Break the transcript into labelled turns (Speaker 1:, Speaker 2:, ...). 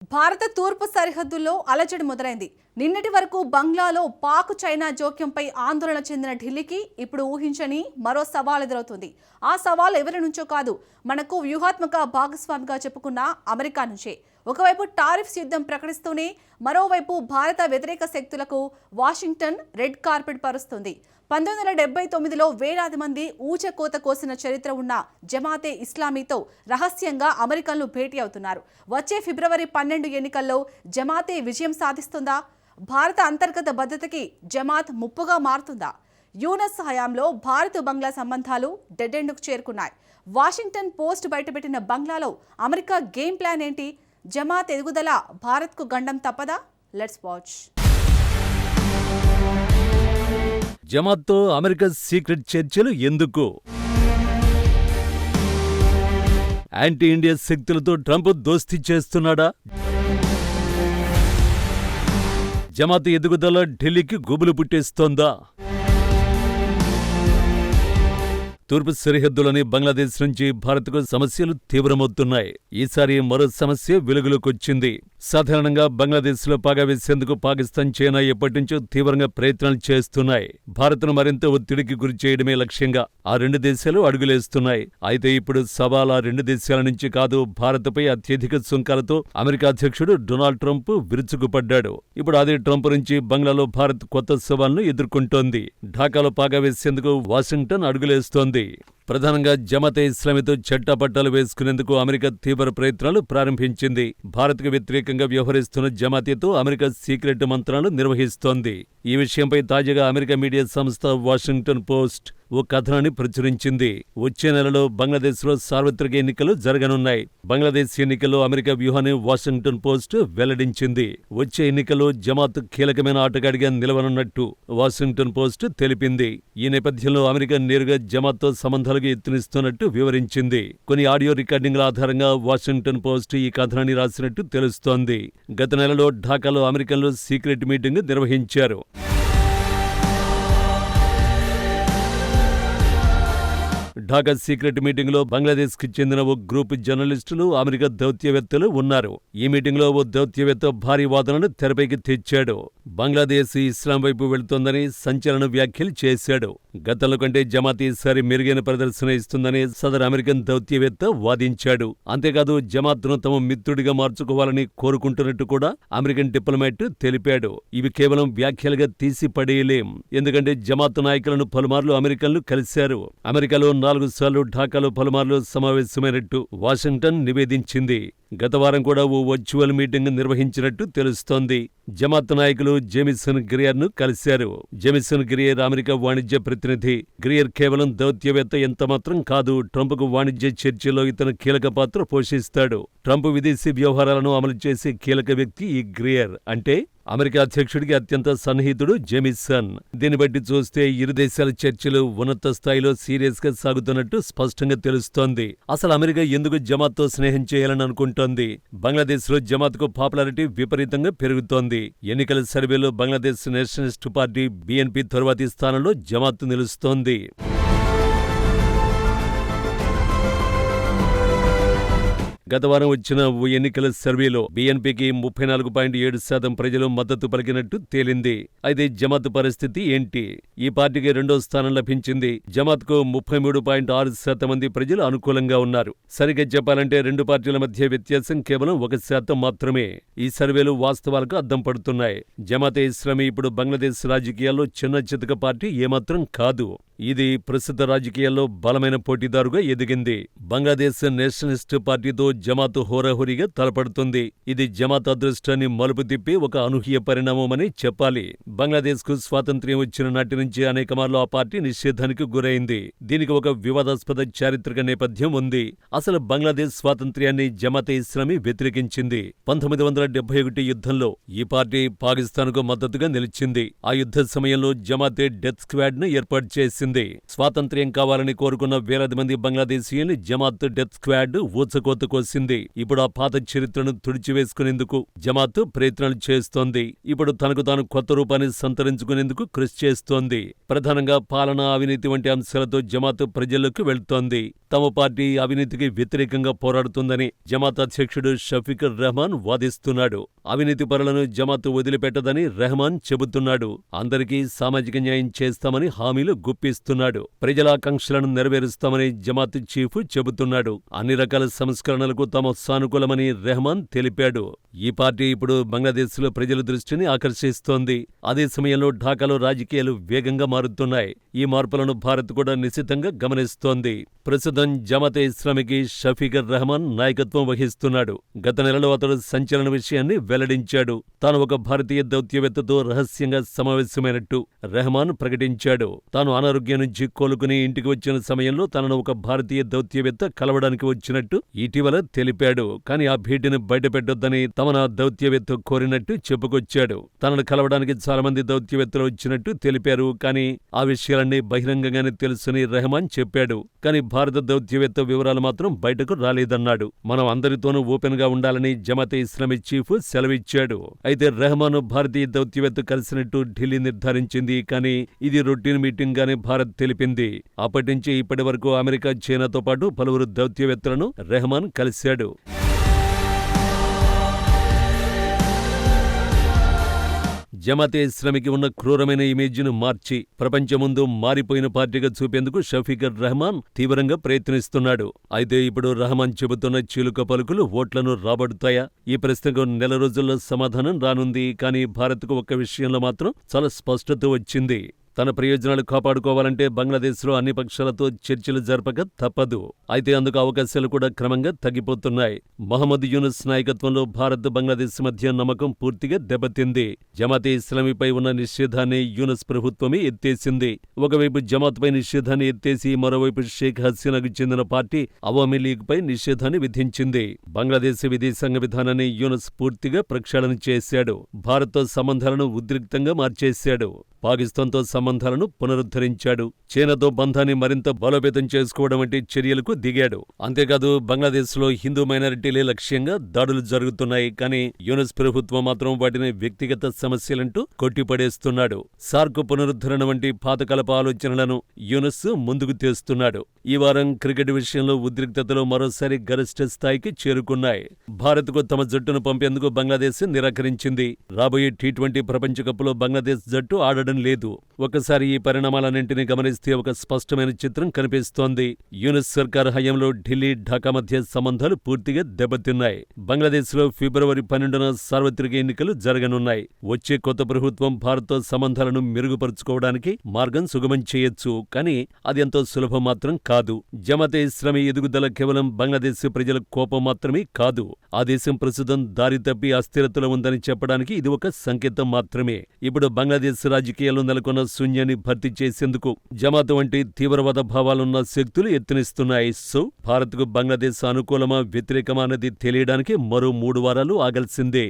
Speaker 1: భారత తూర్పు సరిహద్దుల్లో అలజడి మొదలైంది. నిన్నటి వరకు బంగ్లాలో పాక్ చైనా జోక్యంపై ఆందోళన చెందిన ఢిల్లీకి ఇప్పుడు ఊహించని మరో సవాల్ ఎదురవుతుంది. ఆ సవాల్ ఎవరి నుంచో కాదు, మనకు వ్యూహాత్మక భాగస్వామిగా చెప్పుకున్న అమెరికా నుంచే. ఒకవైపు టారిఫ్స్ యుద్ధం ప్రకటిస్తూనే మరోవైపు భారత వ్యతిరేక శక్తులకు వాషింగ్టన్ రెడ్ కార్పెట్ పరుస్తుంది. 1979లో వేలాది మంది ఊచకోత కోసిన చరిత్ర ఉన్న జమాతే ఇస్లామీతో రహస్యంగా అమెరికన్లు భేటీ అవుతున్నారు. వచ్చే ఫిబ్రవరి 12 ఎన్నికల్లో జమాతే విజయం సాధిస్తుందా? భారత అంతర్గత భద్రతకి జమాత్ ముప్పుగా మారుతుందా? యూనస్ హయాంలో భారత్ బంగ్లా సంబంధాలు డెడ్ ఎండ్కు చేరుకున్నాయి. వాషింగ్టన్ పోస్ట్ బయటపెట్టిన బంగ్లాలో అమెరికా గేమ్ ప్లాన్ ఏంటి? జమాత్ ఎదుగుదల భారత్కు గండం తప్పదా? Let's watch.
Speaker 2: జమాత్తో అమెరికా సీక్రెట్ చర్చలు ఎందుకు? యాంటీ ఇండియా శక్తులతో ట్రంప్ దోస్తీ చేస్తున్నాడా? జమాత్ ఎదుగుదల ఢిల్లీకి గుబులు పుట్టేస్తోందా? తూర్పు సరిహద్దులోని బంగ్లాదేశ్ నుంచి భారత్కు సమస్యలు తీవ్రమవుతున్నాయి. ఈసారి మరో సమస్య వెలుగులోకొచ్చింది. సాధారణంగా బంగ్లాదేశ్లో పాగా వేసేందుకు పాకిస్తాన్, చైనా ఎప్పటినుంచో తీవ్రంగా ప్రయత్నాలు చేస్తున్నాయి. భారత్ను మరింత ఒత్తిడికి గురి చేయడమే లక్ష్యంగా ఆ రెండు దేశాలు అడుగులేస్తున్నాయి. అయితే ఇప్పుడు సవాల్ ఆ రెండు దేశాల నుంచి కాదు, భారత్పై అత్యధిక సుంకాలతో అమెరికా అధ్యక్షుడు డొనాల్డ్ ట్రంప్ విరుచుకుపడ్డాడు. ఇప్పుడు అదే ట్రంప్ నుంచి బంగ్లాలో భారత్ కొత్త సవాల్ను ఎదుర్కొంటోంది. ఢాకాలో పాగా వేసేందుకు వాషింగ్టన్ అడుగులేస్తోంది. ప్రధానంగా జమాతే ఇస్లామీతో చట్టాపట్టాలు వేసుకునేందుకు అమెరికా తీవ్ర ప్రయత్నాలు ప్రారంభించింది. భారత్కు వ్యతిరేకంగా వ్యవహరిస్తున్న జమాతేతో అమెరికా సీక్రెట్ మంత్రాలు నిర్వహిస్తోంది. ఈ విషయంపై తాజాగా అమెరికా మీడియా సంస్థ వాషింగ్టన్ పోస్ట్ ఓ కథనాన్ని ప్రచురించింది. వచ్చే నెలలో బంగ్లాదేశ్లో సార్వత్రిక ఎన్నికలు జరగనున్నాయి. బంగ్లాదేశ్ ఎన్నికల్లో అమెరికా వ్యూహాన్ని వాషింగ్టన్ పోస్ట్ వెల్లడించింది. వచ్చే ఎన్నికల్లో జమాత్ కీలకమైన ఆటగాడిగా నిలవనున్నట్టు వాషింగ్టన్ పోస్ట్ తెలిపింది. ఈ నేపథ్యంలో అమెరికా నేరుగా జమాత్తో సంబంధాలకు ఎత్తునిస్తున్నట్టు వివరించింది. కొన్ని ఆడియో రికార్డింగ్ల ఆధారంగా వాషింగ్టన్ పోస్ట్ ఈ కథనాన్ని రాసినట్టు తెలుస్తోంది. గత నెలలో ఢాకాలో అమెరికన్లు సీక్రెట్ మీటింగ్ నిర్వహించారు. ఢాకా సీక్రెట్ మీటింగ్లో బంగ్లాదేశ్కి చెందిన ఓ గ్రూప్ జర్నలిస్టులు, అమెరికా దౌత్యవేత్తలు ఉన్నారు. ఈ మీటింగ్లో ఓ దౌత్యవేత్త భారీ వాదనను తెరపైకి తెచ్చాడు. బంగ్లాదేశ్ ఇస్లాం వైపు వెళుతోందని సంచలన వ్యాఖ్యలు చేశాడు. గతంలో కంటే జమాత్ ఈసారి మెరుగైన ప్రదర్శన ఇస్తుందని సదరు అమెరికన్ దౌత్యవేత్త వాదించాడు. అంతేకాదు జమాత్ను తమ మిత్రుడిగా మార్చుకోవాలని కోరుకుంటున్నట్టు కూడా అమెరికన్ డిప్లొమాట్ తెలిపాడు. ఇవి కేవలం వ్యాఖ్యలుగా తీసి పడేయలేం. ఎందుకంటే జమాత్ నాయకులను పలుమార్లు అమెరికన్లు కలిశారు. అమెరికాలో 4 సార్లు, ఢాకాలో పలుమార్లు సమావేశమైనట్టు వాషింగ్టన్ నివేదించింది. గత వారం కూడా ఓ వర్చువల్ మీటింగ్ నిర్వహించినట్టు తెలుస్తోంది. జమాత్ నాయకులు జేమిసన్ గ్రియర్ను కలిశారు. జేమిసన్ గ్రియర్ అమెరికా వాణిజ్య ప్రతినిధి. గ్రియర్ కేవలం దౌత్యవేత్త ఎంతమాత్రం కాదు, ట్రంప్కు వాణిజ్య చర్చలో ఇతను కీలక పాత్ర పోషిస్తాడు. ట్రంప్ విదేశీ వ్యవహారాలను అమలు చేసే కీలక వ్యక్తి ఈ గ్రియర్. అంటే అమెరికా అధ్యక్షుడికి అత్యంత సన్నిహితుడు జేమిసన్. దీన్ని బట్టి చూస్తే ఇరు దేశాల చర్చలు ఉన్నత స్థాయిలో సీరియస్ గా సాగుతున్నట్టు స్పష్టంగా తెలుస్తోంది. అసలు అమెరికా ఎందుకు జమాత్తో స్నేహం చేయాలని అనుకుంటోంది? బంగ్లాదేశ్లో జమాత్కు పాపులారిటీ విపరీతంగా పెరుగుతోంది. ఎన్నికల సర్వేలో బంగ్లాదేశ్ నేషనలిస్ట్ పార్టీ BNP తరువాతి స్థానంలో జమాత్ నిలుస్తోంది. గత వారం వచ్చిన ఓ ఎన్నికల సర్వేలో BNPకి 34.7% ప్రజలు మద్దతు పలికినట్టు తేలింది. అయితే జమాత్ పరిస్థితి ఏంటి? ఈ పార్టీకి 2వ స్థానం లభించింది. జమాత్కు 33.6% మంది ప్రజలు అనుకూలంగా ఉన్నారు. సరిగ్గా చెప్పాలంటే రెండు పార్టీల మధ్య వ్యత్యాసం కేవలం 1% మాత్రమే. ఈ సర్వేలు వాస్తవాలకు అద్దం పడుతున్నాయి. జమాతే ఇస్లామీ ఇప్పుడు బంగ్లాదేశ్ రాజకీయాల్లో చిన్న చితక పార్టీ ఏమాత్రం కాదు. ఇది ప్రస్తుత రాజకీయాల్లో బలమైన పోటీదారుగా ఎదిగింది. బంగ్లాదేశ్ నేషనలిస్ట్ పార్టీతో జమాత్ హోరాహోరీగా తలపడుతుంది. ఇది జమాత్ అదృష్టాన్ని మలుపు తిప్పి ఒక అనూహ్య పరిణామమని చెప్పాలి. బంగ్లాదేశ్కు స్వాతంత్ర్యం వచ్చిన నాటి నుంచి అనేక మార్లు ఆ పార్టీ నిషేధానికి గురైంది. దీనికి ఒక వివాదాస్పద చారిత్రక నేపథ్యం ఉంది. అసలు బంగ్లాదేశ్ స్వాతంత్ర్యాన్ని జమాతే ఇస్లామీ వ్యతిరేకించింది. 1971 యుద్ధంలో ఈ పార్టీ పాకిస్తాన్కు మద్దతుగా నిలిచింది. ఆ యుద్ధ సమయంలో జమాతే డెత్ స్క్వాడ్ ను ఏర్పాటు చేసింది. చేసింది. స్వాతంత్ర్యం కావాలని కోరుకున్న వేలాది మంది బంగ్లాదేశీయుల్ని జమాత్ డెత్ స్క్వాడ్ ఊచకోత కోసింది. ఇప్పుడు ఆ పాత చరిత్రను తుడిచివేసుకునేందుకు జమాత్ ప్రయత్నాలు చేస్తోంది. ఇప్పుడు తనకు తాను కొత్త రూపాన్ని సంతరించుకునేందుకు కృషి చేస్తోంది. ప్రధానంగా పాలన, అవినీతి వంటి అంశాలతో జమాత్ ప్రజల్లోకి వెళ్తోంది. తమ పార్టీ అవినీతికి వ్యతిరేకంగా పోరాడుతుందని జమాత్ అధ్యక్షుడు షఫీకుర్ రెహమాన్ వాదిస్తున్నాడు. అవినీతి పరులను జమాత్ వదిలిపెట్టదని రెహమాన్ చెబుతున్నాడు. అందరికీ సామాజిక న్యాయం చేస్తామని హామీలు గుప్పిస్తున్నాడు. ప్రజల ఆకాంక్షలను నెరవేరుస్తామని జమాత్ చీఫ్ చెబుతున్నాడు. అన్ని రకాల సంస్కరణలకు తాము సానుకూలమని రెహమాన్ తెలిపాడు. ఈ పార్టీ ఇప్పుడు బంగ్లాదేశ్లో ప్రజల దృష్టిని ఆకర్షిస్తోంది. అదే సమయంలో ఢాకాలో రాజకీయాలు వేగంగా మారుతున్నాయి. ఈ మార్పులను భారత్ కూడా నిశితంగా గమనిస్తోంది. ప్రస్తుతం జమాతే ఇస్లామీకి షఫీకుర్ రెహమాన్ నాయకత్వం వహిస్తున్నాడు. గత నెలలో అతడు సంచలన విషయాన్ని వెల్లడించాడు. తాను ఒక భారతీయ దౌత్యవేత్తతో రహస్యంగా సమావేశమైనట్టు రెహమాన్ ప్రకటించాడు. తాను అనారోగ్యం నుంచి కోలుకుని ఇంటికి వచ్చిన సమయంలో తనను ఒక భారతీయ దౌత్యవేత్త కలవడానికి వచ్చినట్టు ఇటీవల తెలిపాడు. కానీ ఆ భేటీని బయటపెట్టొద్దని తమన దౌత్యవేత్త కోరినట్టు చెప్పుకొచ్చాడు. తనను కలవడానికి చాలా మంది దౌత్యవేత్తలు వచ్చినట్టు తెలిపారు. కానీ ఆ విషయాలన్నీ బహిరంగంగానే తెలుసని రెహమాన్ చెప్పాడు. కానీ భారత దౌత్యవేత్త వివరాలు మాత్రం బయటకు రాలేదన్నాడు. మనం అందరితోనూ ఓపెన్ గా ఉండాలని జమాతే ఇస్లామీ చీఫ్ సెలవిచ్చాడు. అయితే రెహమాన్ భారతీయ దౌత్యవేత్త కలిసినట్టు ఢిల్లీ నిర్ధారించింది. కానీ ఇది రొటీన్ మీటింగ్ గానే భారత్ తెలిపింది. అప్పటి నుంచి ఇప్పటి వరకు అమెరికా, చైనాతో పాటు పలువురు దౌత్యవేత్తలను రెహమాన్ కలిశాడు. జమాతే ఇస్లామీకి ఉన్న క్రూరమైన ఇమేజ్ను మార్చి ప్రపంచం ముందు మారిపోయిన పార్టీగా చూపేందుకు షఫీకుర్ రెహమాన్ తీవ్రంగా ప్రయత్నిస్తున్నాడు. అయితే ఇప్పుడు రెహమాన్ చెబుతున్న చిలుక పలుకులు ఓట్లను రాబడుతాయా? ఈ ప్రశ్నకు నెల రోజుల్లో సమాధానం రానుంది. కానీ భారత్కు ఒక్క విషయంలో మాత్రం చాలా స్పష్టత వచ్చింది. తన ప్రయోజనాలు కాపాడుకోవాలంటే బంగ్లాదేశ్లో అన్ని పక్షాలతో చర్చలు జరపక తప్పదు. అయితే అందుకు అవకాశాలు కూడా క్రమంగా తగ్గిపోతున్నాయి. మహమ్మద్ యూనుస్ నాయకత్వంలో భారత్, బంగ్లాదేశ్ మధ్య నమ్మకం పూర్తిగా దెబ్బతింది. జమాతే ఇస్లామీపై ఉన్న నిషేధాన్ని యూనుస్ ప్రభుత్వమే ఎత్తేసింది. ఒకవైపు జమాత్పై నిషేధాన్ని ఎత్తేసి మరోవైపు షేక్ హసీనాకు చెందిన పార్టీ అవామీ లీగ్పై నిషేధాన్ని విధించింది. బంగ్లాదేశ్ విదేశాంగ విధానాన్ని యూనుస్ పూర్తిగా ప్రక్షాళన చేశాడు. భారత్తో సంబంధాలను ఉద్రిక్తంగా మార్చేశాడు. పాకిస్తాన్తో సంబంధాలను పునరుద్ధరించాడు. చైనాతో బంధాన్ని మరింత బలోపేతం చేసుకోవడం వంటి చర్యలకు దిగాడు. అంతేకాదు బంగ్లాదేశ్లో హిందూ మైనారిటీలే లక్ష్యంగా దాడులు జరుగుతున్నాయి. కానీ యూనుస్ ప్రభుత్వం మాత్రం వాటిని వ్యక్తిగత సమస్యలంటూ కొట్టిపడేస్తున్నాడు. సార్క్ పునరుద్ధరణ వంటి పాతకాలపు ఆలోచనలను యూనుస్ ముందుకు తెస్తున్నాడు. ఈ వారం క్రికెట్ విషయంలో ఉద్రిక్తతలు మరోసారి గరిష్ట స్థాయికి చేరుకున్నాయి. భారత్కు తమ జట్టును పంపేందుకు బంగ్లాదేశ్ నిరాకరించింది. రాబోయే టీ20 ప్రపంచ కప్లో బంగ్లాదేశ్ జట్టు ఆడడం లేదు. ఒకసారి ఈ పరిణామాలన్నింటినీ గమనిస్తే ఒక స్పష్టమైన చిత్రం కనిపిస్తోంది. యూనుస్ సర్కార్ హయాంలో ఢిల్లీ, ఢాకా మధ్య సంబంధాలు పూర్తిగా దెబ్బతిన్నాయి. బంగ్లాదేశ్లో ఫిబ్రవరి 12న సార్వత్రిక ఎన్నికలు జరగనున్నాయి. వచ్చే కొత్త ప్రభుత్వం భారత్తో సంబంధాలను మెరుగుపరుచుకోవడానికి మార్గం సుగమం చేయొచ్చు. కానీ అది ఎంతో సులభం మాత్రం కాదు. జమాతే ఇస్లామీ ఎదుగుదల కేవలం బంగ్లాదేశ్ ప్రజల కోపం మాత్రమే కాదు. ఆ దేశం ప్రస్తుతం దారి తప్పి అస్థిరతలో ఉందని చెప్పడానికి ఇది ఒక సంకేతం మాత్రమే. ఇప్పుడు బంగ్లాదేశ్ రాజకీయాల్లో నెలకొన్న శూన్యాన్ని భర్తీ చేసేందుకు జమాత్ వంటి తీవ్రవాద భావాలున్న శక్తులు యత్నిస్తున్నాయి. సో భారత్కు బంగ్లాదేశ్ అనుకూలమా, వ్యతిరేకమా అన్నది తెలియడానికి మరో 3 వారాలు ఆగాల్సిందే.